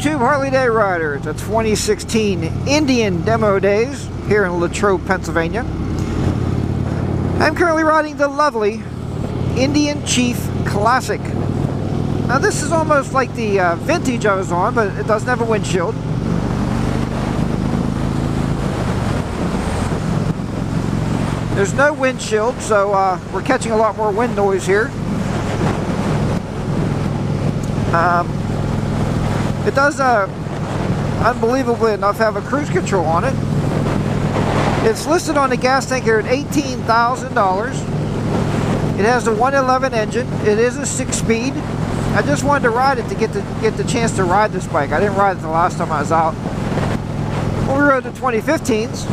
YouTube Harley Day Rider. It's a 2016 Indian Demo Days here in Latrobe, Pennsylvania. I'm currently riding the lovely Indian Chief Classic. Now this is almost like the vintage I was on, but it doesn't have a windshield. There's no windshield, so we're catching a lot more wind noise here. It does, unbelievably enough, have a cruise control on it. It's listed on the gas tank here at $18,000. It has a 111 engine. It is a 6-speed. I just wanted to ride it to get the chance to ride this bike. I didn't ride it the last time I was out. Well, we rode the 2015s.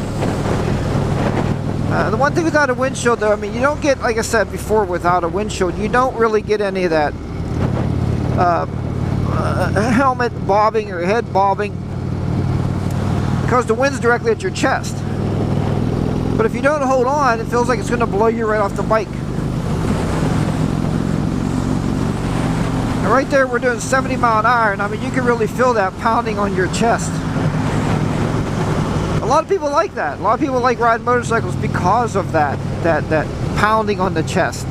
The one thing without a windshield, though, I mean, you don't get, like I said before, without a windshield, you don't really get any of that helmet bobbing or head bobbing because the wind's directly at your chest. But if you don't hold on, it feels like it's going to blow you right off the bike. And right there, we're doing 70 mile an hour, and I mean, you can really feel that pounding on your chest. A lot of people like that. A lot of people like riding motorcycles because of that pounding on the chest.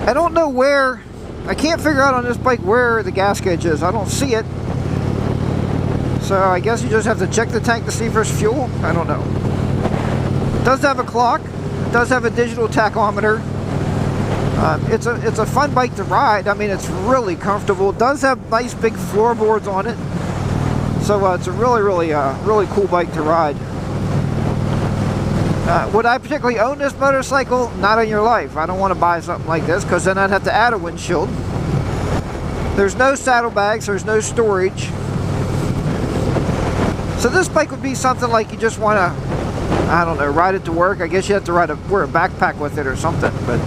I don't know where, I can't figure out on this bike where the gas gauge is. I don't see it. So I guess you just have to check the tank to see if there's fuel. I don't know. It does have a clock. It does have a digital tachometer. It's a fun bike to ride. I mean, it's really comfortable. It does have nice big floorboards on it. So it's a really cool bike to ride. Would I particularly own this motorcycle? Not in your life. I don't want to buy something like this because then I'd have to add a windshield. There's no saddlebags. There's no storage. So this bike would be something like you just want to, I don't know, ride it to work. I guess you have to wear a backpack with it or something. But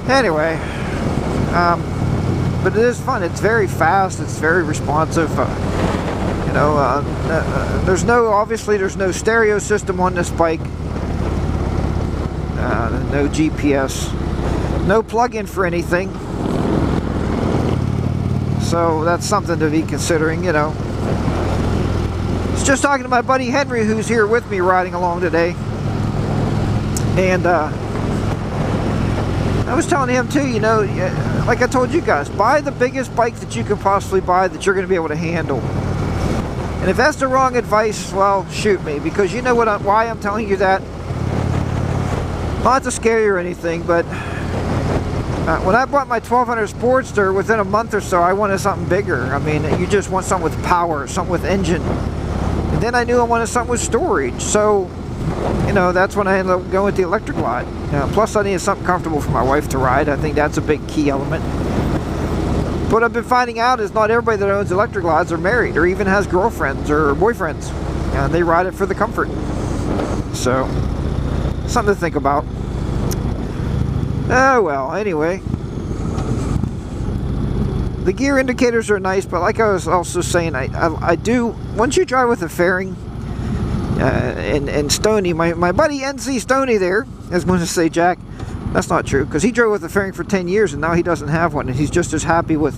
anyway, but it is fun. It's very fast. It's very responsive. You know, obviously there's no stereo system on this bike. No GPS. No plug-in for anything. So that's something to be considering, you know. I was just talking to my buddy Henry, who's here with me riding along today. And I was telling him too, you know, like I told you guys, buy the biggest bike that you can possibly buy that you're going to be able to handle. And if that's the wrong advice, well, shoot me, because you know why I'm telling you that. Not to scare you or anything, but when I bought my 1200 Sportster, within a month or so, I wanted something bigger. I mean, you just want something with power, something with engine. And then I knew I wanted something with storage. So, you know, that's when I ended up going with the electric Glide. Plus, I needed something comfortable for my wife to ride. I think that's a big key element. What I've been finding out is not everybody that owns electric Glides are married or even has girlfriends or boyfriends. And they ride it for the comfort. So, something to think about. Oh well, anyway. The gear indicators are nice, but like I was also saying, I do, once you drive with a fairing, and Stoney, my buddy NC Stoney there, I was going to say Jack, that's not true, because he drove with a fairing for 10 years and now he doesn't have one, and he's just as happy with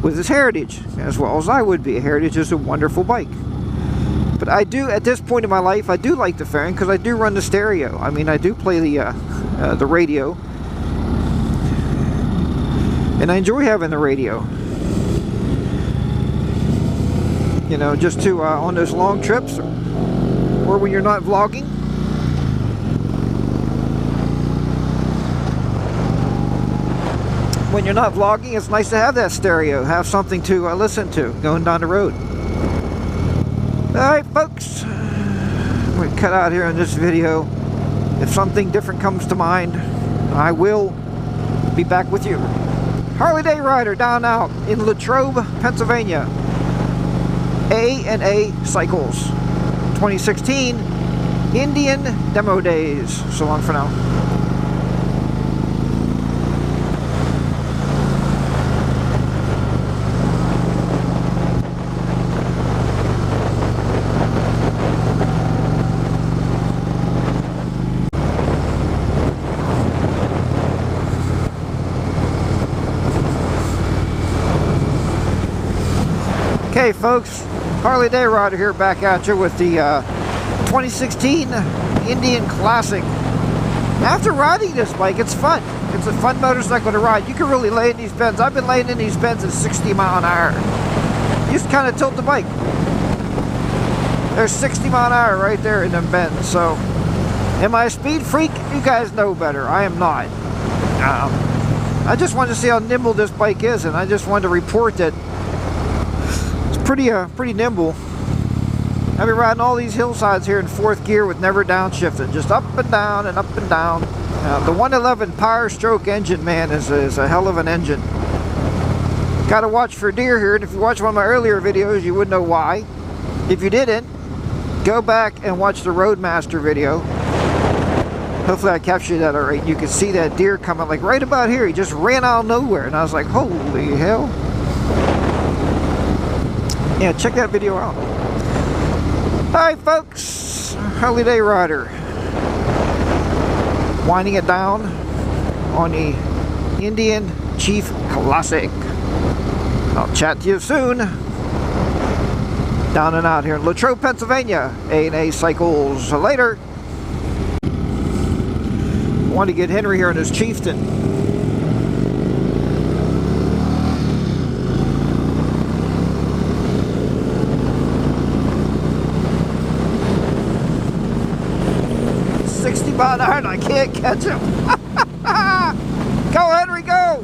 his Heritage as well as I would be. A Heritage is a wonderful bike. But I do, at this point in my life, I do like the fairing because I do run the stereo. I mean, I do play the radio, and I enjoy having the radio. You know, just to on those long trips, or when you're not vlogging. When you're not vlogging, it's nice to have that stereo, have something to listen to going down the road. Alright folks, I'm going to cut out here in this video. If something different comes to mind, I will be back with you. Harley Day Rider down out in Latrobe, Pennsylvania. A&A Cycles 2016 Indian Demo Days. So long for now. Okay, folks, Harley Day Rider here, back at you with the 2016 Indian Classic. After riding this bike, it's fun. It's a fun motorcycle to ride. You can really lay in these bends. I've been laying in these bends at 60 mile an hour. You just kind of tilt the bike. There's 60 mile an hour right there in them bends. So, am I a speed freak? You guys know better. I am not. I just wanted to see how nimble this bike is, and I just wanted to report that it's pretty nimble. I've been riding all these hillsides here in 4th gear with never downshifted, just up and down and up and down. The 111 Power Stroke engine, man, is a hell of an engine. Got to watch for deer here, and if you watch one of my earlier videos, you would know why. If you didn't, go back and watch the Roadmaster video. Hopefully I captured that alright. You can see that deer coming like right about here. He just ran out of nowhere, and I was like, holy hell. Yeah, check that video out. Alright, folks, Harley Day Rider. Winding it down on the Indian Chief Classic. I'll chat to you soon. Down and out here in Latrobe, Pennsylvania. A&A Cycles. Later. Want to get Henry here in his Chieftain. Mile an hour and I can't catch him. Go, Henry, go!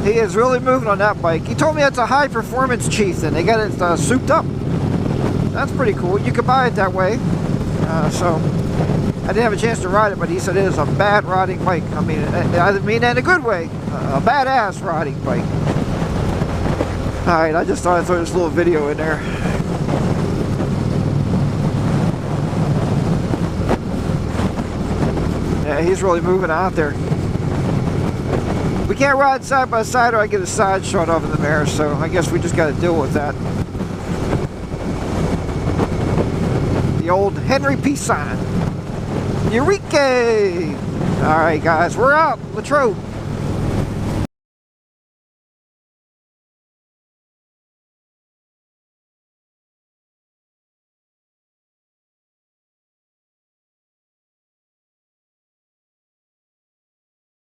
He is really moving on that bike. He told me it's a high performance Chieftain. They got it souped up. That's pretty cool. You could buy it that way. So I didn't have a chance to ride it, but he said it is a bad riding bike. I mean that in a good way. A badass riding bike. Alright, I just thought I'd throw this little video in there. Yeah, he's really moving out there. We can't ride side by side or I get a side shot of in the mirror, so I guess we just got to deal with that. The old Henry peace sign. Eureka! Alright guys, we're out. Latrobe.